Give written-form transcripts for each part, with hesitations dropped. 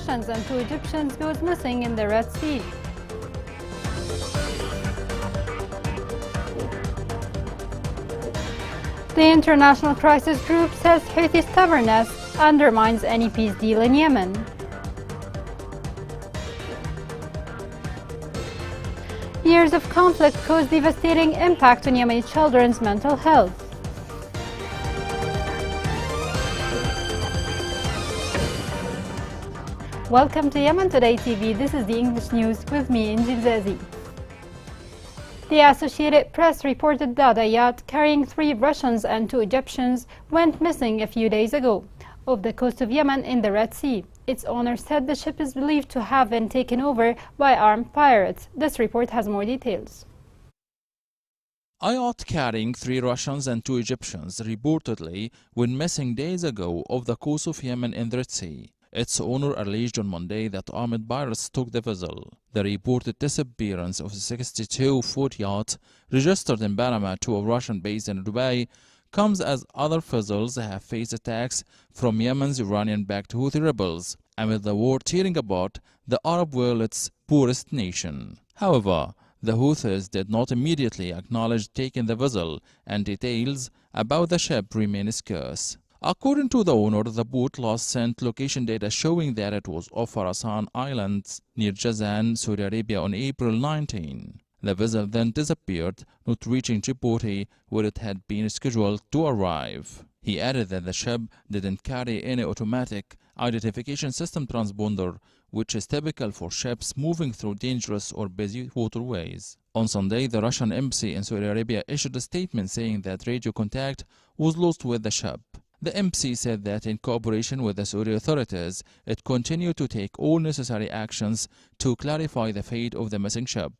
Russians and 2 Egyptians goes missing in the Red Sea. The International Crisis Group says Houthi stubbornness undermines any peace deal in Yemen. Years of conflict cause devastating impact on Yemeni children's mental health. Welcome to Yemen Today TV. This is the English news with me, Injil Zazi. The Associated Press reported that a yacht carrying 3 Russians and 2 Egyptians went missing a few days ago off the coast of Yemen in the Red Sea. Its owner said the ship is believed to have been taken over by armed pirates. This report has more details. A yacht carrying 3 Russians and 2 Egyptians reportedly went missing days ago off the coast of Yemen in the Red Sea. Its owner alleged on Monday that armed pirates took the vessel. The reported disappearance of the 62-foot yacht, registered in Panama to a Russian base in Dubai, comes as other vessels have faced attacks from Yemen's Iranian-backed Houthi rebels, amid the war tearing apart the Arab world's poorest nation. However, the Houthis did not immediately acknowledge taking the vessel, and details about the ship remain scarce. According to the owner, the boat last sent location data showing that it was off Kharasan Islands near Jazan, Saudi Arabia on April 19. The vessel then disappeared, not reaching Djibouti, where it had been scheduled to arrive. He added that the ship didn't carry any automatic identification system transponder, which is typical for ships moving through dangerous or busy waterways. On Sunday, the Russian embassy in Saudi Arabia issued a statement saying that radio contact was lost with the ship. The embassy said that in cooperation with the Saudi authorities, it continued to take all necessary actions to clarify the fate of the missing ship,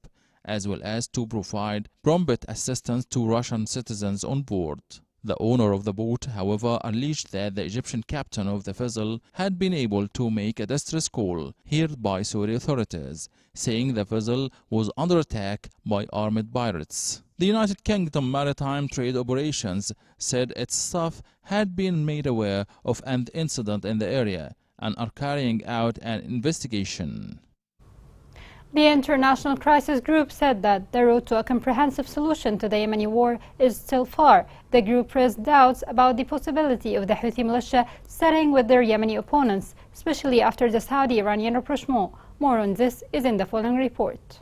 as well as to provide prompt assistance to Russian citizens on board. The owner of the boat, however, alleged that the Egyptian captain of the vessel had been able to make a distress call heard by Saudi authorities, saying the vessel was under attack by armed pirates. The United Kingdom Maritime Trade Operations said its staff had been made aware of an incident in the area and are carrying out an investigation. The International Crisis Group said that the road to a comprehensive solution to the Yemeni war is still far. The group raised doubts about the possibility of the Houthi militia siding with their Yemeni opponents, especially after the Saudi-Iranian rapprochement. More on this is in the following report.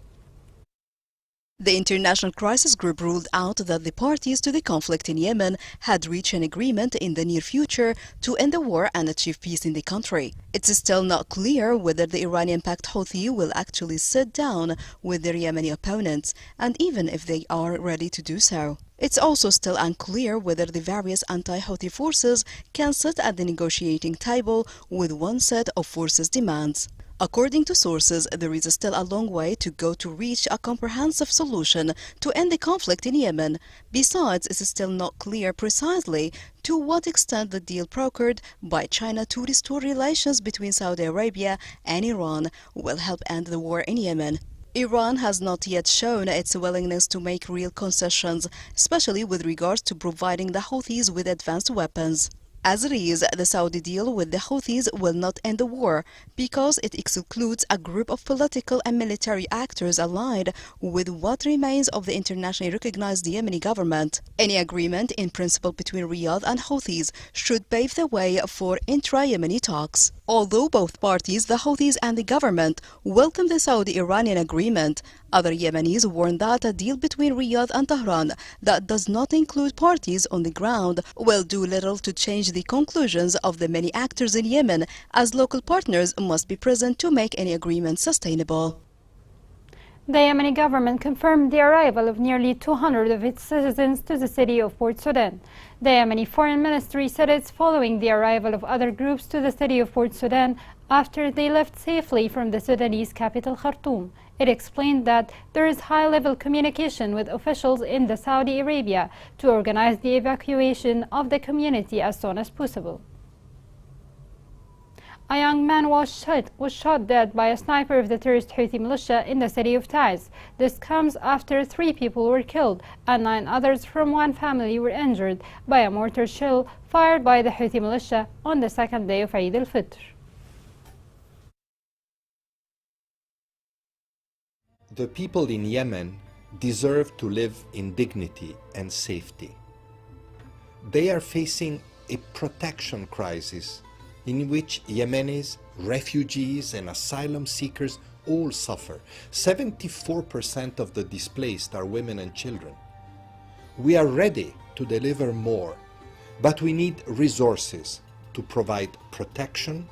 The International Crisis Group ruled out that the parties to the conflict in Yemen had reached an agreement in the near future to end the war and achieve peace in the country. It's still not clear whether the Iranian-backed Houthi will actually sit down with their Yemeni opponents, and even if they are ready to do so. It's also still unclear whether the various anti-Houthi forces can sit at the negotiating table with one set of forces' demands. According to sources, there is still a long way to go to reach a comprehensive solution to end the conflict in Yemen. Besides, it's still not clear precisely to what extent the deal brokered by China to restore relations between Saudi Arabia and Iran will help end the war in Yemen. Iran has not yet shown its willingness to make real concessions, especially with regards to providing the Houthis with advanced weapons. As it is, the Saudi deal with the Houthis will not end the war because it excludes a group of political and military actors allied with what remains of the internationally recognized Yemeni government. Any agreement in principle between Riyadh and Houthis should pave the way for intra-Yemeni talks. Although both parties, the Houthis and the government, welcome the Saudi-Iranian agreement, other Yemenis warn that a deal between Riyadh and Tehran that does not include parties on the ground will do little to change the conclusions of the many actors in Yemen, as local partners must be present to make any agreement sustainable. The Yemeni government confirmed the arrival of nearly 200 of its citizens to the city of Port Sudan. The Yemeni Foreign Ministry said it's following the arrival of other groups to the city of Port Sudan after they left safely from the Sudanese capital Khartoum. It explained that there is high-level communication with officials in the Saudi Arabia to organize the evacuation of the community as soon as possible. A young man was shot dead by a sniper of the terrorist Houthi militia in the city of Taiz. This comes after 3 people were killed and 9 others from one family were injured by a mortar shell fired by the Houthi militia on the second day of Eid al-Fitr. The people in Yemen deserve to live in dignity and safety. They are facing a protection crisis in which Yemenis, refugees and asylum seekers all suffer. 74% of the displaced are women and children. We are ready to deliver more, but we need resources to provide protection,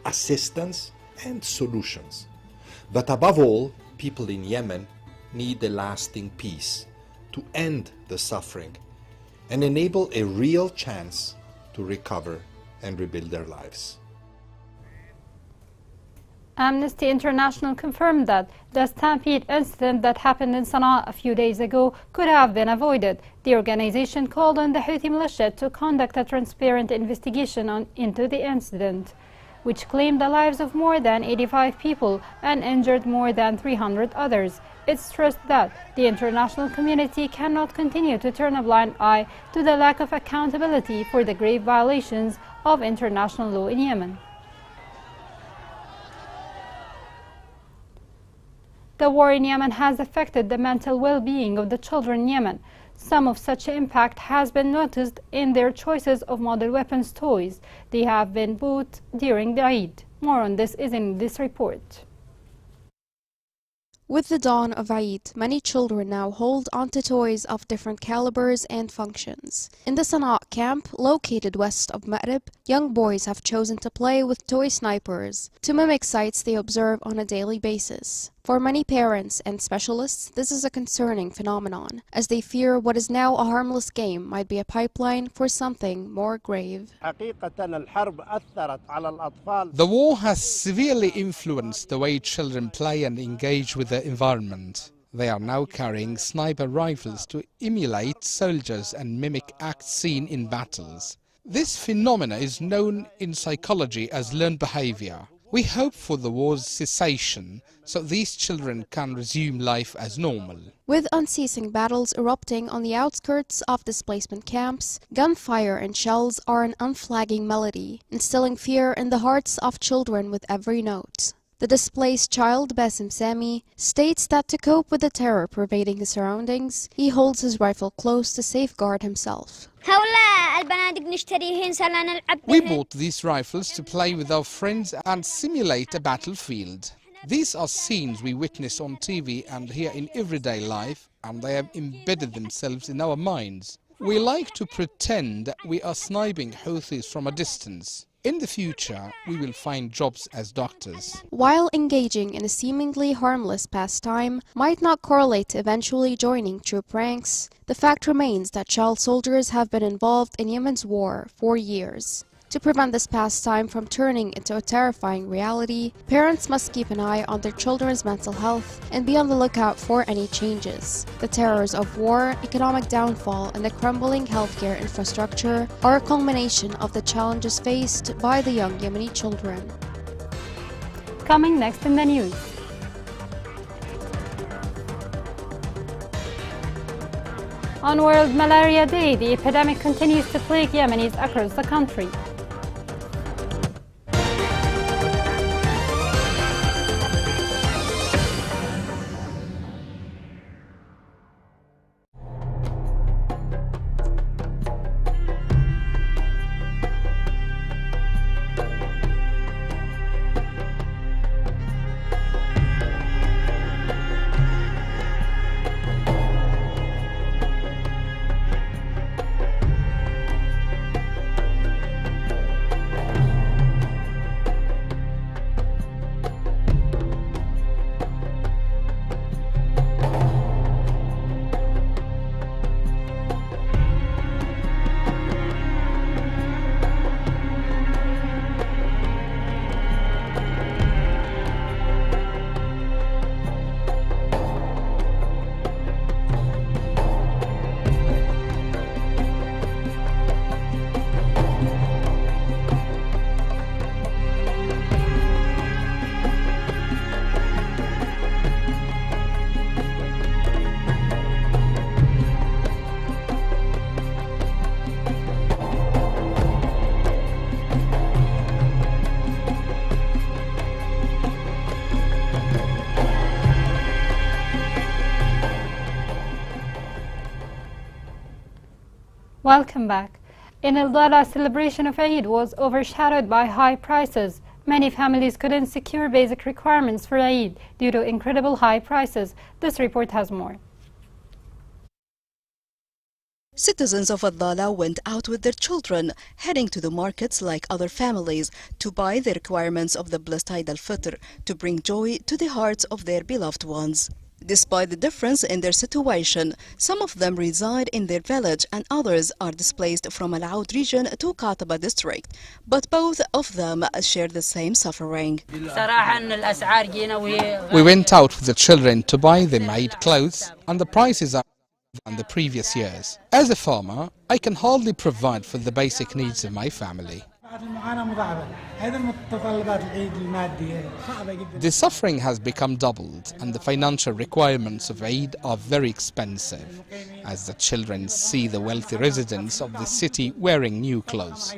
assistance and solutions. But above all, people in Yemen need a lasting peace to end the suffering and enable a real chance to recover and rebuild their lives. Amnesty International confirmed that the stampede incident that happened in Sana'a a few days ago could have been avoided. The organization called on the Houthi militia to conduct a transparent investigation into the incident, which claimed the lives of more than 85 people and injured more than 300 others. It stressed that the international community cannot continue to turn a blind eye to the lack of accountability for the grave violations of international law in Yemen. The war in Yemen has affected the mental well-being of the children in Yemen. Some of such impact has been noticed in their choices of model weapons toys they have been bought during the Eid. More on this is in this report. With the dawn of Eid, many children now hold onto toys of different calibers and functions. In the Sana'a camp, located west of Ma'rib, young boys have chosen to play with toy snipers to mimic sights they observe on a daily basis. For many parents and specialists, this is a concerning phenomenon, as they fear what is now a harmless game might be a pipeline for something more grave. The war has severely influenced the way children play and engage with the environment. They are now carrying sniper rifles to emulate soldiers and mimic acts seen in battles. This phenomenon is known in psychology as learned behavior. We hope for the war's cessation so these children can resume life as normal. With unceasing battles erupting on the outskirts of displacement camps, gunfire and shells are an unflagging melody, instilling fear in the hearts of children with every note. The displaced child, Basim Sami, states that to cope with the terror pervading his surroundings, he holds his rifle close to safeguard himself. We bought these rifles to play with our friends and simulate a battlefield. These are scenes we witness on TV and hear in everyday life, and they have embedded themselves in our minds. We like to pretend that we are sniping Houthis from a distance. In the future, we will find jobs as doctors. While engaging in a seemingly harmless pastime might not correlate to eventually joining troop ranks, the fact remains that child soldiers have been involved in Yemen's war for years. To prevent this pastime from turning into a terrifying reality, parents must keep an eye on their children's mental health and be on the lookout for any changes. The terrors of war, economic downfall, and the crumbling healthcare infrastructure are a culmination of the challenges faced by the young Yemeni children. Coming next in the news. On World Malaria Day, the epidemic continues to plague Yemenis across the country. Welcome back. In El Dala, celebration of Eid was overshadowed by high prices. Many families couldn't secure basic requirements for Eid due to incredible high prices. This report has more. Citizens of El Dala went out with their children, heading to the markets like other families to buy the requirements of the blessed Eid al-Fitr to bring joy to the hearts of their beloved ones. Despite the difference in their situation, some of them reside in their village and others are displaced from Al Aoud region to Qataba district. But both of them share the same suffering. We went out with the children to buy them Eid clothes, and the prices are than the previous years. As a farmer, I can hardly provide for the basic needs of my family. The suffering has become doubled and the financial requirements of Eid are very expensive, as the children see the wealthy residents of the city wearing new clothes.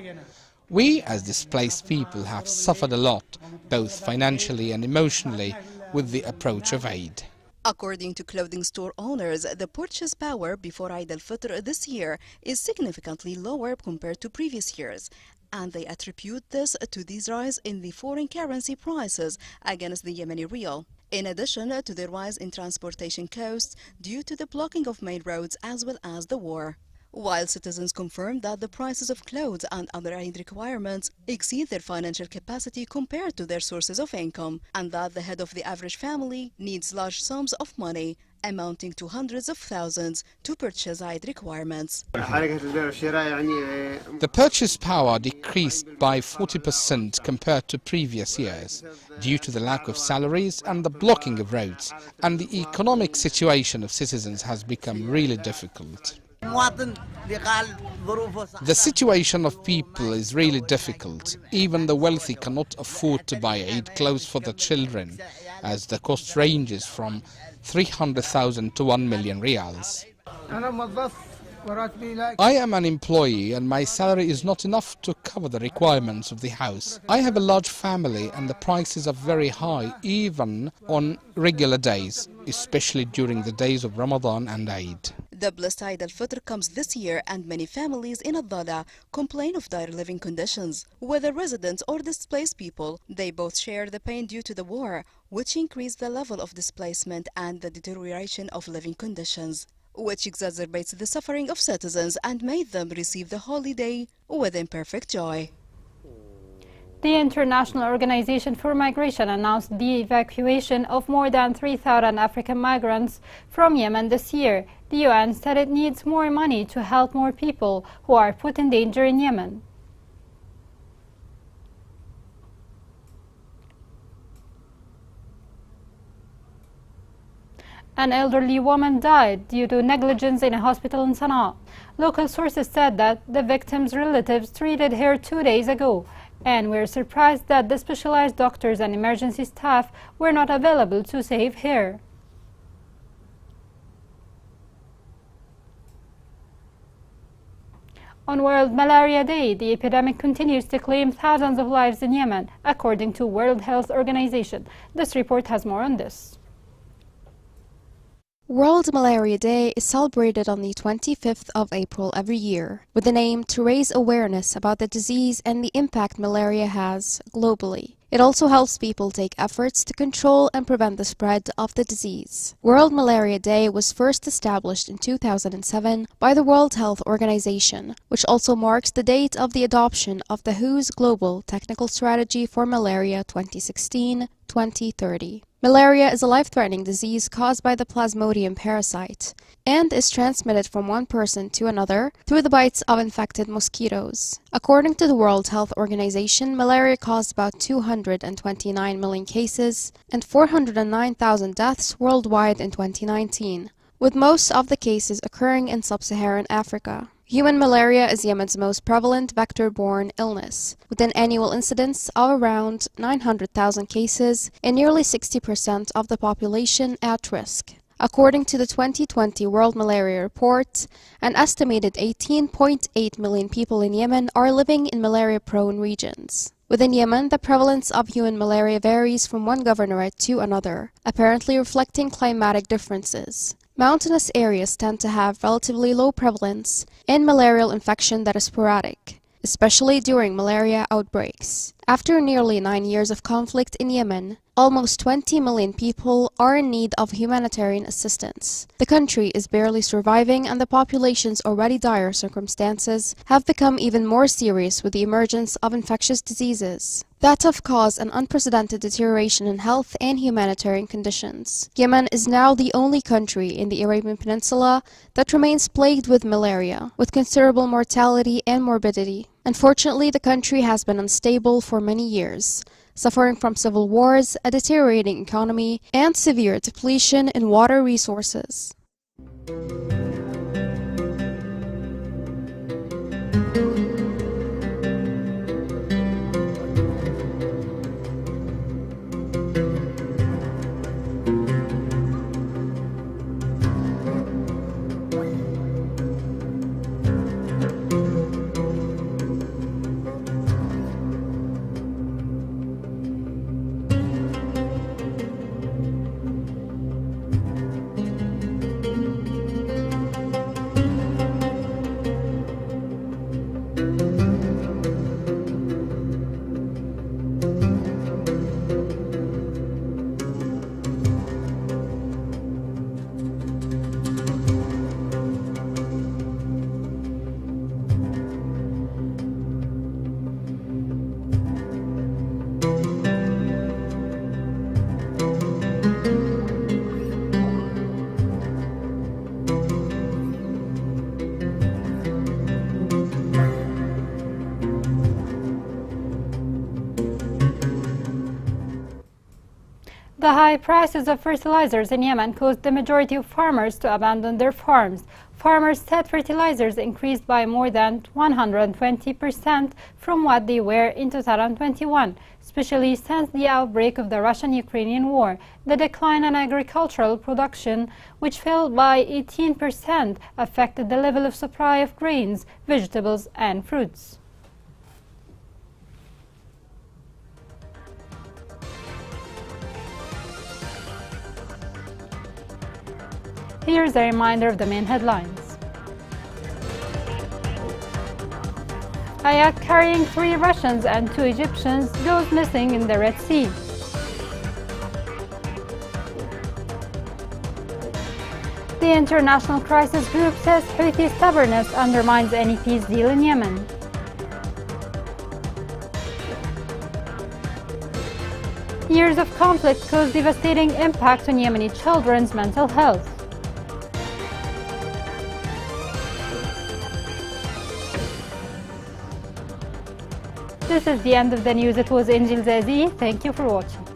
We, as displaced people, have suffered a lot, both financially and emotionally, with the approach of Eid. According to clothing store owners, the purchase power before Eid al-Fitr this year is significantly lower compared to previous years, and they attribute this to this rise in the foreign currency prices against the Yemeni rial, in addition to the rise in transportation costs due to the blocking of main roads as well as the war. While citizens confirm that the prices of clothes and other Eid requirements exceed their financial capacity compared to their sources of income, and that the head of the average family needs large sums of money, amounting to hundreds of thousands, to purchase Eid requirements. The purchase power decreased by 40% compared to previous years, due to the lack of salaries and the blocking of roads, and the economic situation of citizens has become really difficult. The situation of people is really difficult. Even the wealthy cannot afford to buy Eid clothes for the children, as the cost ranges from 300,000 to 1 million riyals. I am an employee and my salary is not enough to cover the requirements of the house. I have a large family and the prices are very high even on regular days, especially during the days of Ramadan and Eid. The blessed Eid al-Fitr comes this year and many families in Al Dala complain of dire living conditions. Whether residents or displaced people, they both share the pain due to the war, which increased the level of displacement and the deterioration of living conditions, which exacerbates the suffering of citizens and made them receive the holiday with imperfect joy. The International Organization for Migration announced the evacuation of more than 3,000 African migrants from Yemen this year. The UN said it needs more money to help more people who are put in danger in Yemen. An elderly woman died due to negligence in a hospital in Sana'a. Local sources said that the victim's relatives treated her 2 days ago, and were surprised that the specialized doctors and emergency staff were not available to save her. On World Malaria Day, the epidemic continues to claim thousands of lives in Yemen, according to World Health Organization. This report has more on this. World Malaria Day is celebrated on the 25th of April every year, with the aim to raise awareness about the disease and the impact malaria has globally. It also helps people take efforts to control and prevent the spread of the disease. World Malaria Day was first established in 2007 by the World Health Organization, which also marks the date of the adoption of the WHO's Global Technical Strategy for Malaria 2016-2030. Malaria is a life-threatening disease caused by the Plasmodium parasite and is transmitted from one person to another through the bites of infected mosquitoes. According to the World Health Organization, malaria caused about 229 million cases and 409,000 deaths worldwide in 2019, with most of the cases occurring in sub-Saharan Africa. Human malaria is Yemen's most prevalent vector-borne illness, with an annual incidence of around 900,000 cases and nearly 60% of the population at risk. According to the 2020 World Malaria Report, an estimated 18.8 million people in Yemen are living in malaria-prone regions. Within Yemen, the prevalence of human malaria varies from one governorate to another, apparently reflecting climatic differences. Mountainous areas tend to have relatively low prevalence in malarial infection that is sporadic, especially during malaria outbreaks. After nearly 9 years of conflict in Yemen, almost 20 million people are in need of humanitarian assistance. The country is barely surviving, and the population's already dire circumstances have become even more serious with the emergence of infectious diseases that have caused an unprecedented deterioration in health and humanitarian conditions. Yemen is now the only country in the Arabian Peninsula that remains plagued with malaria, with considerable mortality and morbidity. Unfortunately, the country has been unstable for many years, suffering from civil wars, a deteriorating economy, and severe depletion in water resources. The high prices of fertilizers in Yemen caused the majority of farmers to abandon their farms. Farmers said fertilizers increased by more than 120% from what they were in 2021, especially since the outbreak of the Russian-Ukrainian war. The decline in agricultural production, which fell by 18%, affected the level of supply of grains, vegetables, and fruits. Here's a reminder of the main headlines. A yacht carrying 3 Russians and 2 Egyptians goes missing in the Red Sea. The International Crisis Group says Houthi stubbornness undermines any peace deal in Yemen. Years of conflict cause devastating impact on Yemeni children's mental health. This is the end of the news. It was Angel Zazi. Thank you for watching.